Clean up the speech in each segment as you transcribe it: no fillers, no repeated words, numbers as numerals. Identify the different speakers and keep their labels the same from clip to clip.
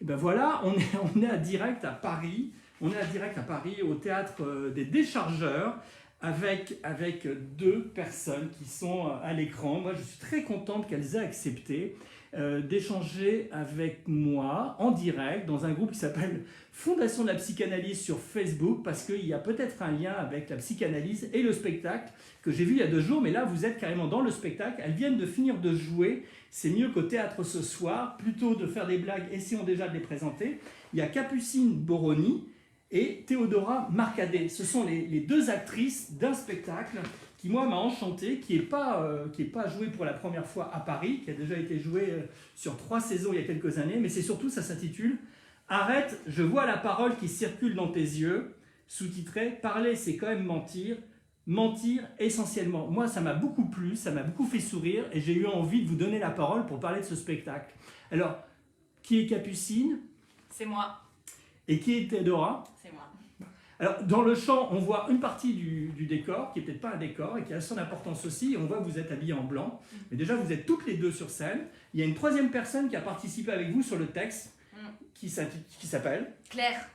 Speaker 1: Et ben voilà, on est à direct à Paris. On est à direct à Paris au théâtre des Déchargeurs avec deux personnes qui sont à l'écran. Moi, je suis très contente qu'elles aient accepté d'échanger avec moi en direct dans un groupe qui s'appelle Fondation de la psychanalyse sur Facebook, parce qu'il y a peut-être un lien avec la psychanalyse et le spectacle que j'ai vu il y a 2 jours, mais là vous êtes carrément dans le spectacle. Elles viennent de finir de jouer, c'est mieux qu'au théâtre ce soir, plutôt de faire des blagues, essayons déjà de les présenter. Il y a Capucine Boroni et Théodora Marcadet. Ce sont les 2 actrices d'un spectacle qui, moi, m'a enchanté, qui n'est pas joué pour la première fois à Paris, qui a déjà été joué sur 3 saisons il y a quelques années, mais c'est surtout, ça s'intitule « Arrête, je vois la parole qui circule dans tes yeux », sous-titré « Parler, c'est quand même mentir ». Mentir essentiellement. Moi, ça m'a beaucoup plu, ça m'a beaucoup fait sourire et j'ai eu envie de vous donner la parole pour parler de ce spectacle. Alors, qui est Capucine?
Speaker 2: C'est moi.
Speaker 1: Et qui est Théodora?
Speaker 2: C'est moi.
Speaker 1: Alors, dans le chant, on voit une partie du décor, qui n'est peut-être pas un décor, et qui a son importance aussi. On voit que vous êtes habillés en blanc. Mais déjà, vous êtes toutes les 2 sur scène. Il y a une 3e personne qui a participé avec vous sur le texte, qui s'appelle
Speaker 2: Claire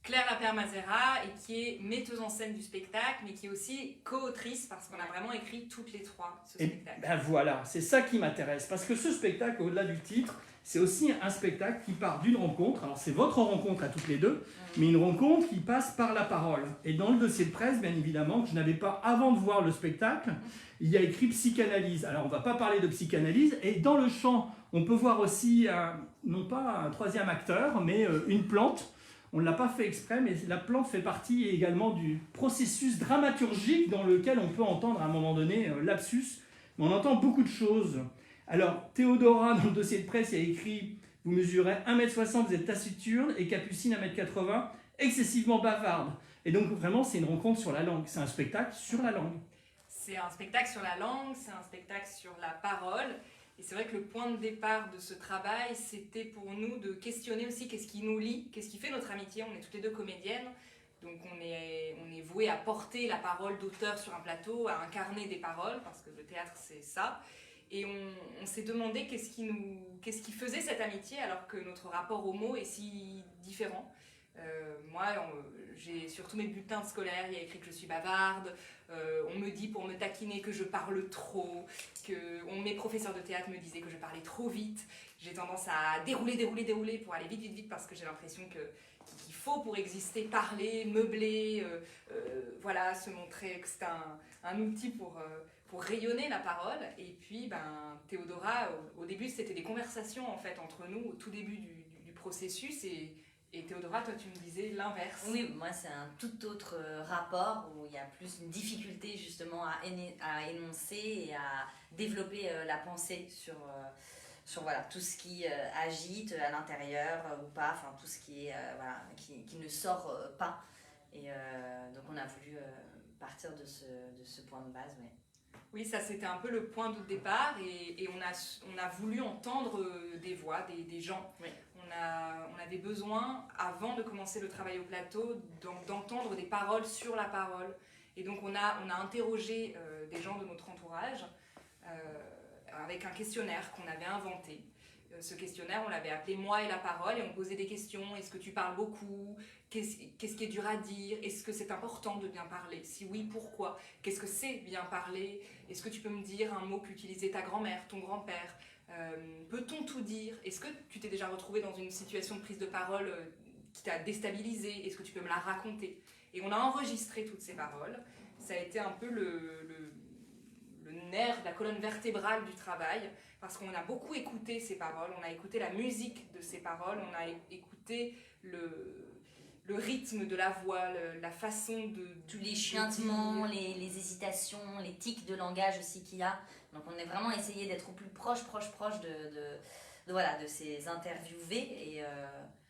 Speaker 2: Lapère-Mazera, et qui est metteuse en scène du spectacle, mais qui est aussi co-autrice, parce qu'on a vraiment écrit toutes les 3 ce spectacle.
Speaker 1: Ben voilà, c'est ça qui m'intéresse, parce que ce spectacle, au-delà du titre, c'est aussi un spectacle qui part d'une rencontre. Alors c'est votre rencontre à toutes les 2, mais une rencontre qui passe par la parole. Et dans le dossier de presse, bien évidemment, que je n'avais pas avant de voir le spectacle, il y a écrit psychanalyse. Alors on ne va pas parler de psychanalyse, et dans le chant, on peut voir aussi, non pas un 3e acteur, mais une plante. On ne l'a pas fait exprès, mais la plante fait partie également du processus dramaturgique dans lequel on peut entendre à un moment donné lapsus, mais on entend beaucoup de choses. Alors, Théodora, dans le dossier de presse, il y a écrit « Vous mesurez 1m60, vous êtes taciturne, et Capucine 1m80, excessivement bavarde ». Et donc, vraiment, c'est une rencontre sur la langue. C'est un spectacle sur la langue.
Speaker 2: C'est un spectacle sur la langue, c'est un spectacle sur la parole. Et c'est vrai que le point de départ de ce travail, c'était pour nous de questionner aussi qu'est-ce qui nous lie, qu'est-ce qui fait notre amitié. On est toutes les 2 comédiennes, donc on est voué à porter la parole d'auteur sur un plateau, à incarner des paroles, parce que le théâtre c'est ça. Et on s'est demandé qu'est-ce qui faisait cette amitié alors que notre rapport aux mots est si différent. Moi, j'ai sur tous mes bulletins scolaires, il y a écrit que je suis bavarde. On me dit pour me taquiner que je parle trop, mes professeurs de théâtre me disaient que je parlais trop vite. J'ai tendance à dérouler pour aller vite parce que j'ai l'impression qu'il faut pour exister parler, meubler, voilà, se montrer que c'est un outil pour rayonner la parole. Et puis Théodora, au début c'était des conversations en fait entre nous au tout début du processus, et Théodora, toi tu me disais l'inverse.
Speaker 3: Oui, moi c'est un tout autre rapport où il y a plus une difficulté justement à énoncer et à développer la pensée sur voilà, tout ce qui agite à l'intérieur ou pas, enfin tout ce qui est voilà, qui ne sort pas. Et donc on a voulu partir de ce point de base. Ouais.
Speaker 2: Oui, ça c'était un peu le point de départ, et on a voulu entendre des voix, des gens.
Speaker 3: Oui.
Speaker 2: On avait besoin, avant de commencer le travail au plateau, d'entendre des paroles sur la parole. Et donc on a interrogé des gens de notre entourage avec un questionnaire qu'on avait inventé. Ce questionnaire, on l'avait appelé « Moi et la parole » et on posait des questions. Est-ce que tu parles beaucoup? Qu'est-ce qui est dur à dire? Est-ce que c'est important de bien parler? Si oui, pourquoi? Qu'est-ce que c'est bien parler? Est-ce que tu peux me dire un mot qu'utilisait ta grand-mère, ton grand-père? Peut-on tout dire? Est-ce que tu t'es déjà retrouvé dans une situation de prise de parole qui t'a déstabilisé? Est-ce que tu peux me la raconter? Et on a enregistré toutes ces paroles. Ça a été un peu le nerf, la colonne vertébrale du travail, parce qu'on a beaucoup écouté ces paroles, on a écouté la musique de ces paroles, on a écouté le rythme de la voix, la façon de...
Speaker 3: Tous les chuintements, les hésitations, les tics de langage aussi qu'il y a. Donc on a vraiment essayé d'être au plus proche de ces interviewés.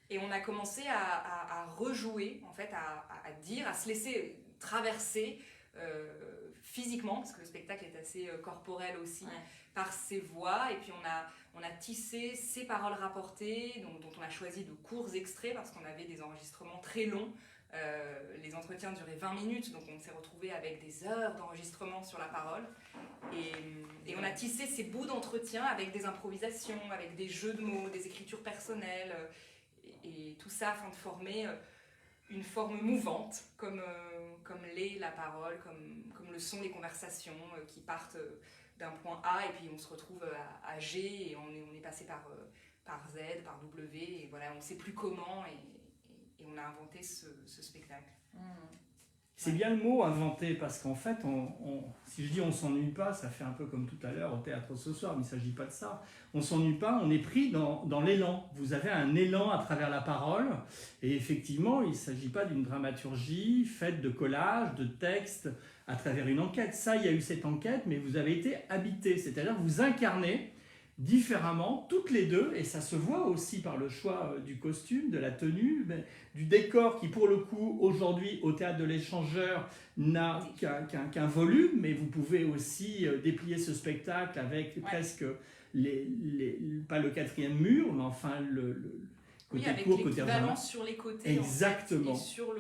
Speaker 2: Et on a commencé à rejouer, en fait, à dire, à se laisser traverser physiquement, parce que le spectacle est assez corporel aussi, ouais, par ses voix. Et puis on a tissé ces paroles rapportées, dont on a choisi de courts extraits, parce qu'on avait des enregistrements très longs. Les entretiens duraient 20 minutes, donc on s'est retrouvés avec des heures d'enregistrement sur la parole. Et on a tissé ces bouts d'entretien avec des improvisations, avec des jeux de mots, des écritures personnelles. et tout ça afin de former une forme mouvante, comme l'est la parole, comme le sont les conversations qui partent d'un point A et puis on se retrouve à G et on est passé par Z, par W, et voilà, on ne sait plus comment et on a inventé ce spectacle.
Speaker 1: C'est bien le mot inventé, parce qu'en fait, si je dis on s'ennuie pas, ça fait un peu comme tout à l'heure au théâtre ce soir, mais il ne s'agit pas de ça. On s'ennuie pas, on est pris dans l'élan. Vous avez un élan à travers la parole, et effectivement, il ne s'agit pas d'une dramaturgie faite de collages, de textes, à travers une enquête. Ça, il y a eu cette enquête, mais vous avez été habité, c'est-à-dire que vous incarnez différemment, toutes les deux, et ça se voit aussi par le choix du costume, de la tenue, du décor qui pour le coup aujourd'hui au Théâtre de l'Échangeur n'a qu'un volume, mais vous pouvez aussi déplier ce spectacle avec presque pas le quatrième mur, mais enfin le côté
Speaker 2: avec
Speaker 1: court, côté
Speaker 2: l'équivalence sur les côtés
Speaker 1: exactement.
Speaker 2: En fait, et sur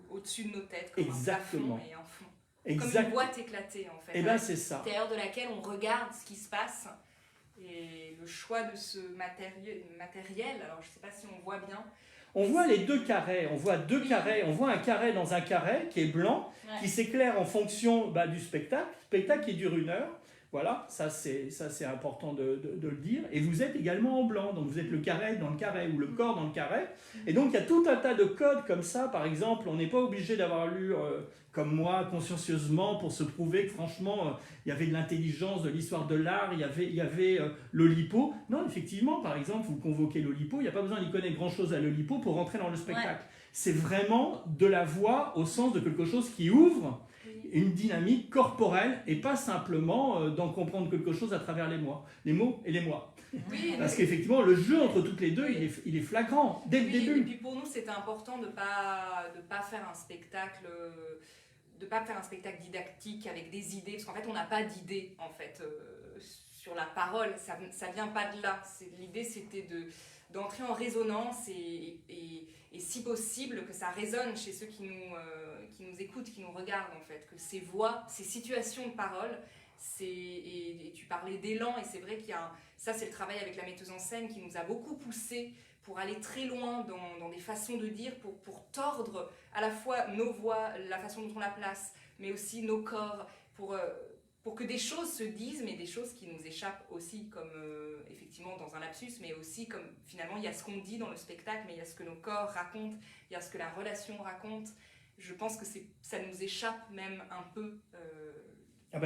Speaker 2: au-dessus de nos têtes, comme
Speaker 1: exactement.
Speaker 2: un plafond et un fond.
Speaker 1: Exact.
Speaker 2: Comme une boîte éclatée en fait.
Speaker 1: Et bien c'est ça.
Speaker 2: À l'intérieur de laquelle on regarde ce qui se passe. Et le choix de ce matériel, alors je ne sais pas si on voit bien.
Speaker 1: On voit les deux carrés, on voit deux carrés, on voit un carré dans un carré qui est blanc, qui s'éclaire en fonction du spectacle qui dure 1 heure. Voilà, ça c'est important de le dire. Et vous êtes également en blanc, donc vous êtes le carré dans le carré ou le corps dans le carré. Et donc il y a tout un tas de codes comme ça. Par exemple, on n'est pas obligé d'avoir lu comme moi consciencieusement pour se prouver que franchement il y avait de l'intelligence, de l'histoire de l'art, il y avait l'Oulipo. Non, effectivement, par exemple, vous convoquez l'Oulipo, il n'y a pas besoin d'y connaître grand-chose à l'Oulipo pour rentrer dans le spectacle. C'est vraiment de la voix au sens de quelque chose qui ouvre une dynamique corporelle et pas simplement d'en comprendre quelque chose à travers les mots et les moi.
Speaker 2: Oui,
Speaker 1: parce qu'effectivement, le jeu entre toutes les deux, il est flagrant dès le début.
Speaker 2: Et puis pour nous, c'était important de pas faire un spectacle... de pas faire un spectacle didactique avec des idées, parce qu'en fait on n'a pas d'idées en fait sur la parole, ça vient pas de là. L'idée c'était d'entrer en résonance et si possible que ça résonne chez ceux qui nous écoutent, qui nous regardent en fait, que ces voix, ces situations de parole, et tu parlais d'élan, et c'est vrai ça c'est le travail avec la metteuse en scène qui nous a beaucoup poussé pour aller très loin dans des façons de dire, pour tordre à la fois nos voix, la façon dont on la place, mais aussi nos corps, pour que des choses se disent, mais des choses qui nous échappent aussi, comme effectivement dans un lapsus, mais aussi comme finalement il y a ce qu'on dit dans le spectacle, mais il y a ce que nos corps racontent, il y a ce que la relation raconte. Je pense que ça nous échappe même un peu.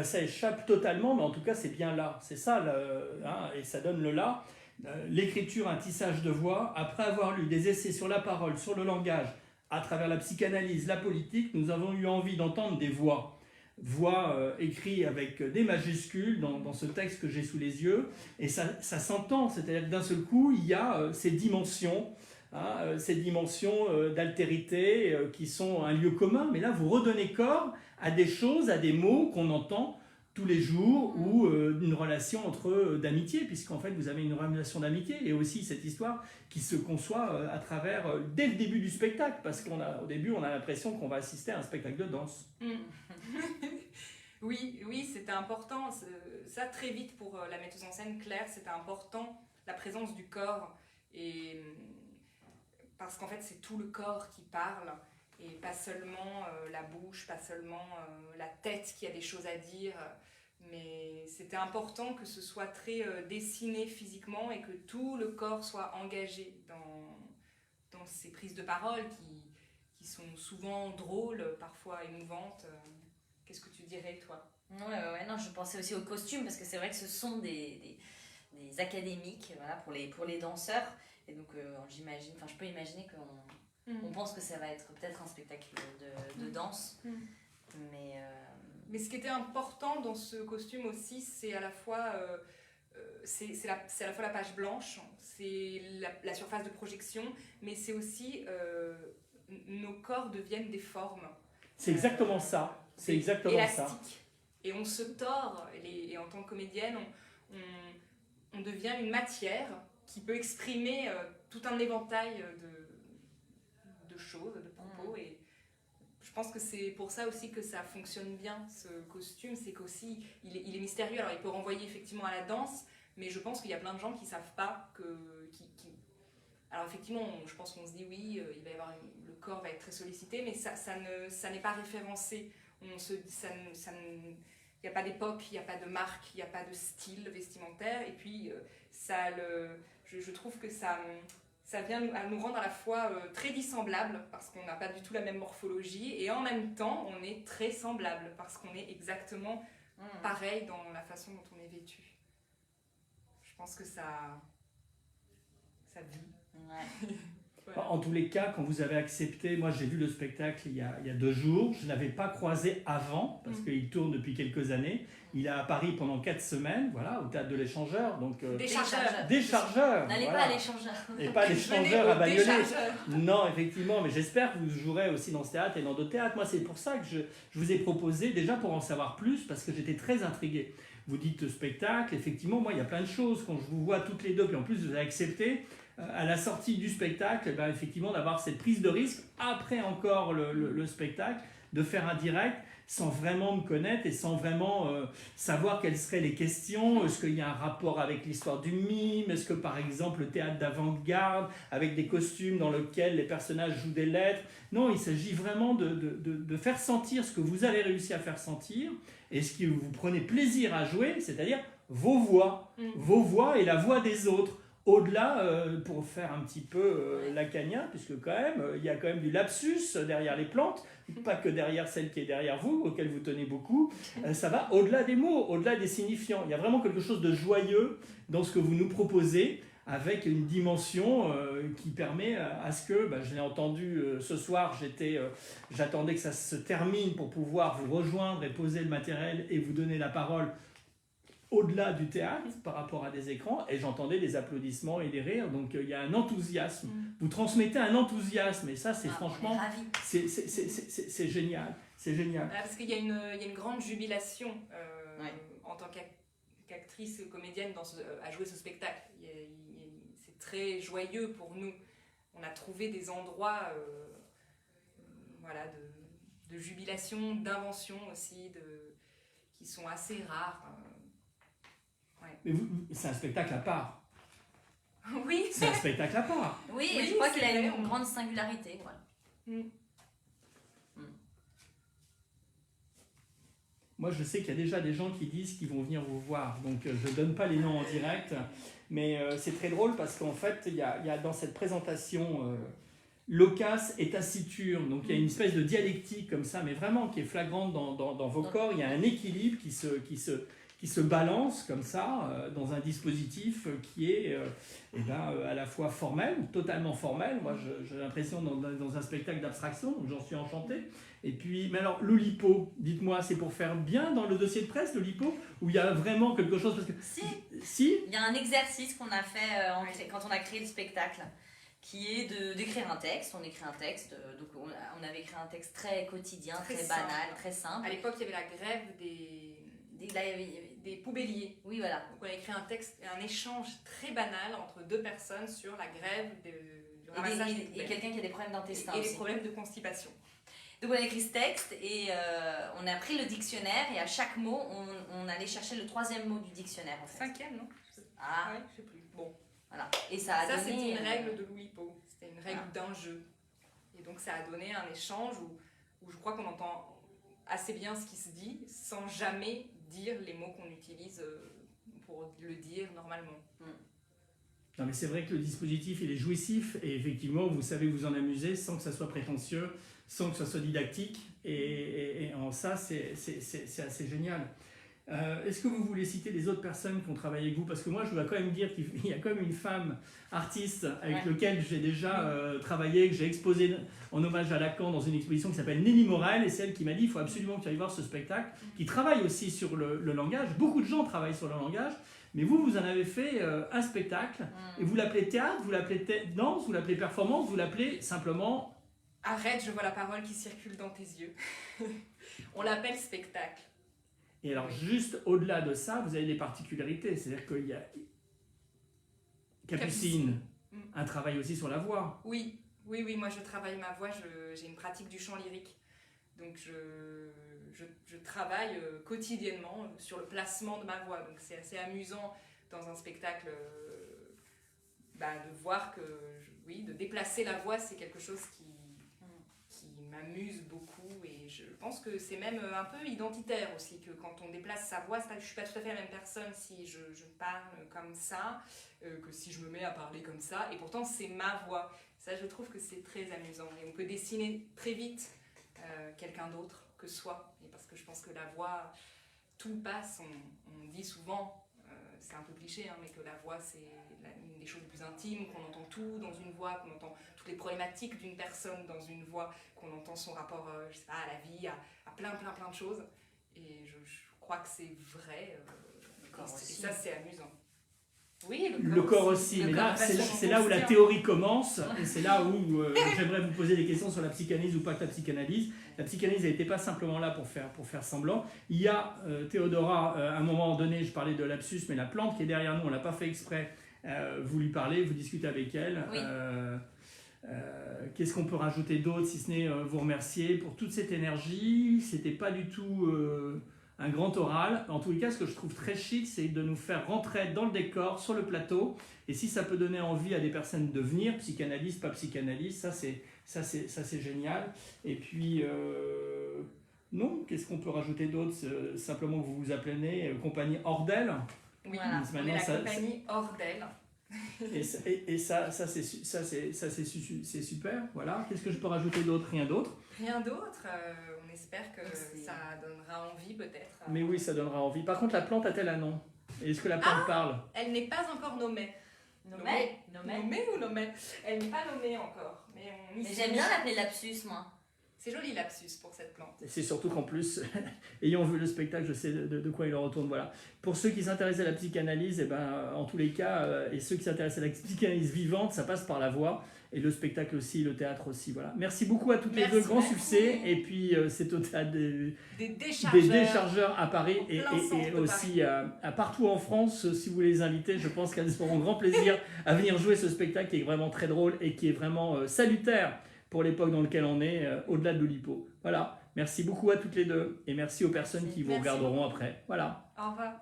Speaker 1: Ça échappe totalement, mais en tout cas c'est bien là, c'est ça, et ça donne le là. L'écriture, un tissage de voix, après avoir lu des essais sur la parole, sur le langage, à travers la psychanalyse, la politique, nous avons eu envie d'entendre des voix écrites avec des majuscules dans ce texte que j'ai sous les yeux, et ça s'entend, c'est-à-dire que d'un seul coup, il y a ces dimensions d'altérité qui sont un lieu commun, mais là vous redonnez corps à des choses, à des mots qu'on entend tous les jours, ou une relation d'amitié, puisqu'en fait vous avez une relation d'amitié, et aussi cette histoire qui se conçoit à travers, dès le début du spectacle, parce qu'au début on a l'impression qu'on va assister à un spectacle de danse.
Speaker 2: Oui, c'était important, ça très vite pour la metteuse en scène Claire, c'était important, la présence du corps, et parce qu'en fait c'est tout le corps qui parle, et pas seulement la bouche, pas seulement la tête qui a des choses à dire, mais c'était important que ce soit très dessiné physiquement et que tout le corps soit engagé dans ces prises de parole qui sont souvent drôles, parfois émouvantes. Qu'est-ce que tu dirais, toi ?
Speaker 3: Non, je pensais aussi aux costumes, parce que c'est vrai que ce sont des académiques, voilà, pour les danseurs, et donc je peux imaginer qu'on pense que ça va être peut-être un spectacle de danse,
Speaker 2: mais ce qui était important dans ce costume aussi, c'est à la fois la page blanche, c'est la surface de projection, mais c'est aussi nos corps deviennent des formes.
Speaker 1: C'est exactement ça. C'est exactement
Speaker 2: élastiques.
Speaker 1: Ça.
Speaker 2: Et on se tord, et en tant que comédienne, on devient une matière qui peut exprimer tout un éventail de choses, de propos, et je pense que c'est pour ça aussi que ça fonctionne bien, ce costume, c'est qu'aussi il est mystérieux. Alors il peut renvoyer effectivement à la danse, mais je pense qu'il y a plein de gens qui ne savent pas Alors effectivement, je pense qu'on se dit oui, il va y avoir le corps va être très sollicité, mais ça n'est pas référencé. Il n'y a pas d'époque, il n'y a pas de marque, il n'y a pas de style vestimentaire. Et puis, je trouve que ça vient à nous rendre à la fois très dissemblables, parce qu'on n'a pas du tout la même morphologie, et en même temps, on est très semblables, parce qu'on est exactement pareil dans la façon dont on est vêtu. Je pense que ça vit.
Speaker 3: Ouais.
Speaker 2: Voilà.
Speaker 1: En tous les cas, quand vous avez accepté, moi j'ai vu le spectacle il y a 2 jours, je ne l'avais pas croisé avant, parce qu'il tourne depuis quelques années. Il est à Paris pendant 4 semaines, voilà, au Théâtre de l'Échangeur. Donc,
Speaker 3: Des chargeurs.
Speaker 1: voilà.
Speaker 3: N'allez pas à l'échangeur.
Speaker 1: Et pas l'Échangeur à Bagnolet. Non, effectivement, mais j'espère que vous jouerez aussi dans ce théâtre et dans d'autres théâtres. Moi, c'est pour ça que je vous ai proposé, déjà pour en savoir plus, parce que j'étais très intrigué. Vous dites spectacle, effectivement, moi, il y a plein de choses. Quand je vous vois toutes les deux, puis en plus, vous avez accepté, à la sortie du spectacle, ben, effectivement, d'avoir cette prise de risque, après encore le spectacle, de faire un direct, sans vraiment me connaître et sans vraiment savoir quelles seraient les questions. Est-ce qu'il y a un rapport avec l'histoire du mime? Est-ce que par exemple le théâtre d'avant-garde, avec des costumes dans lesquels les personnages jouent des lettres? Non, il s'agit vraiment de faire sentir ce que vous avez réussi à faire sentir et ce que vous prenez plaisir à jouer, c'est-à-dire vos voix et la voix des autres. Au-delà, pour faire un petit peu lacanien, puisque quand même, il y a quand même du lapsus derrière les plantes, pas que derrière celle qui est derrière vous, auquel vous tenez beaucoup, ça va au-delà des mots, au-delà des signifiants. Il y a vraiment quelque chose de joyeux dans ce que vous nous proposez, avec une dimension qui permet à ce que, je l'ai entendu ce soir, j'attendais que ça se termine pour pouvoir vous rejoindre et poser le matériel et vous donner la parole au-delà du théâtre par rapport à des écrans, et j'entendais des applaudissements et des rires, donc il y a un enthousiasme. Vous transmettez un enthousiasme, et ça c'est franchement, c'est génial, c'est génial.
Speaker 2: Parce qu'il y a une grande jubilation en tant qu'actrice, comédienne à jouer ce spectacle. C'est très joyeux pour nous. On a trouvé des endroits de jubilation, d'invention aussi, qui sont assez rares.
Speaker 1: Mais c'est un spectacle à part.
Speaker 2: Oui.
Speaker 1: C'est un spectacle à part.
Speaker 3: Oui, et je crois qu'il a une grande singularité. Voilà.
Speaker 1: Moi, je sais qu'il y a déjà des gens qui disent qu'ils vont venir vous voir. Donc, je ne donne pas les noms en direct. Mais c'est très drôle parce qu'en fait, il y a dans cette présentation loquace et taciturne. Donc, il y a une espèce de dialectique comme ça, mais vraiment qui est flagrante dans vos corps. Il y a un équilibre qui se balance comme ça dans un dispositif qui est à la fois formel, totalement formel. Moi, j'ai l'impression dans un spectacle d'abstraction, donc j'en suis enchanté. Et puis, mais alors, l'Oulipo, dites-moi, c'est pour faire bien dans le dossier de presse, l'Oulipo, où il y a vraiment quelque chose parce que
Speaker 3: Si. Il y a un exercice qu'on a fait quand on a créé le spectacle, qui est d'écrire un texte. On écrit un texte, donc on avait écrit un texte très quotidien, très banal, très simple.
Speaker 2: À l'époque, il y avait la grève des poubelliers.
Speaker 3: Oui, voilà.
Speaker 2: Donc on a écrit un texte, un échange très banal entre 2 personnes sur la grève du ramassage des poubelles.
Speaker 3: Et quelqu'un qui a des problèmes d'intestin
Speaker 2: et
Speaker 3: aussi.
Speaker 2: les problèmes de constipation.
Speaker 3: Donc on a écrit ce texte et on a pris le dictionnaire et à chaque mot, on allait chercher le 3e mot du dictionnaire. En fait.
Speaker 2: 5e, non?
Speaker 3: Ouais,
Speaker 2: je sais plus. Bon.
Speaker 3: Voilà. Et ça a donné...
Speaker 2: c'était une règle de l'Oulipo. C'était une règle d'un jeu. Et donc ça a donné un échange où je crois qu'on entend assez bien ce qui se dit sans jamais dire les mots qu'on utilise pour le dire normalement.
Speaker 1: Non, mais c'est vrai que le dispositif il est jouissif et effectivement vous savez vous en amuser sans que ça soit prétentieux, sans que ça soit didactique et en ça c'est assez génial. Est-ce que vous voulez citer les autres personnes qui ont travaillé avec vous? Parce que moi je dois quand même dire qu'il y a quand même une femme artiste avec laquelle j'ai déjà travaillé, que j'ai exposé en hommage à Lacan dans une exposition qui s'appelle Nelly Morel, et c'est elle qui m'a dit il faut absolument que tu ailles voir ce spectacle, qui travaille aussi sur le langage. Beaucoup de gens travaillent sur le langage, mais vous en avez fait un spectacle, et vous l'appelez théâtre, vous l'appelez danse, vous l'appelez performance, vous l'appelez simplement...
Speaker 2: Arrête, je vois la parole qui circule dans tes yeux. On l'appelle spectacle.
Speaker 1: Et alors, juste au-delà de ça, vous avez des particularités. C'est-à-dire qu'il y a Capucine, un travail aussi sur la voix.
Speaker 2: Oui, moi je travaille ma voix, j'ai une pratique du chant lyrique. Donc je travaille quotidiennement sur le placement de ma voix. Donc c'est assez amusant dans un spectacle de voir que oui, de déplacer la voix, c'est quelque chose qui m'amuse beaucoup et je pense que c'est même un peu identitaire aussi, que quand on déplace sa voix, je ne suis pas tout à fait la même personne si je parle comme ça que si je me mets à parler comme ça, et pourtant c'est ma voix. Ça, je trouve que c'est très amusant et on peut dessiner très vite quelqu'un d'autre que soi, et parce que je pense que la voix, tout passe, on dit souvent, c'est un peu cliché, hein, mais que la voix c'est une des choses les plus intimes, qu'on entend tout dans une voix, qu'on entend toutes les problématiques d'une personne dans une voix, qu'on entend son rapport je sais pas, à la vie, à plein de choses, et je crois que c'est vrai, et ça c'est amusant. Oui,
Speaker 1: le corps aussi, mais là, c'est là où la théorie commence, et c'est là où j'aimerais vous poser des questions sur la psychanalyse ou pas que la psychanalyse. La psychanalyse n'était pas simplement là pour faire semblant. Il y a, Théodora, à un moment donné, je parlais de lapsus, mais la plante qui est derrière nous, on ne l'a pas fait exprès, vous lui parlez, vous discutez avec elle.
Speaker 3: Oui.
Speaker 1: Qu'est-ce qu'on peut rajouter d'autre, si ce n'est vous remercier pour toute cette énergie. C'était pas du tout un grand oral. En tous les cas, ce que je trouve très chic, c'est de nous faire rentrer dans le décor, sur le plateau. Et si ça peut donner envie à des personnes de venir, psychanalyste, pas psychanalyste, ça c'est génial. Et puis, non, qu'est-ce qu'on peut rajouter d'autre? Simplement, vous vous appelez compagnie Ordel.
Speaker 2: Oui,
Speaker 3: Voilà.
Speaker 2: on est la compagnie Ordel.
Speaker 1: Et ça c'est super. Voilà. Qu'est-ce que je peux rajouter d'autre? Rien d'autre.
Speaker 2: Rien d'autre. On espère que ça donnera envie peut-être.
Speaker 1: Mais oui, ça donnera envie. Par contre, la plante a-t-elle un nom? Est-ce que la plante parle?
Speaker 2: Elle n'est pas encore nommée.
Speaker 3: Nommée
Speaker 2: ou nommée? Elle n'est pas nommée encore. Mais
Speaker 3: j'aime bien l'appeler lapsus, moi.
Speaker 2: C'est joli lapsus pour cette plante.
Speaker 1: C'est surtout qu'en plus, ayant vu le spectacle, je sais de quoi il en retourne. Voilà. Pour ceux qui s'intéressent à la psychanalyse, et ben, en tous les cas, et ceux qui s'intéressent à la psychanalyse vivante, ça passe par la voix. Et le spectacle aussi, le théâtre aussi. Voilà. Merci beaucoup à toutes les deux. Grand succès. Et puis, c'est au théâtre des déchargeurs à Paris et aussi à partout en France. Si vous voulez les inviter, je pense qu'elles auront grand plaisir à venir jouer ce spectacle qui est vraiment très drôle et qui est vraiment salutaire pour l'époque dans laquelle on est, au-delà de l'Oulipo. Voilà. Merci beaucoup à toutes les deux. Et merci aux personnes qui vous regarderont après. Voilà.
Speaker 2: Au revoir.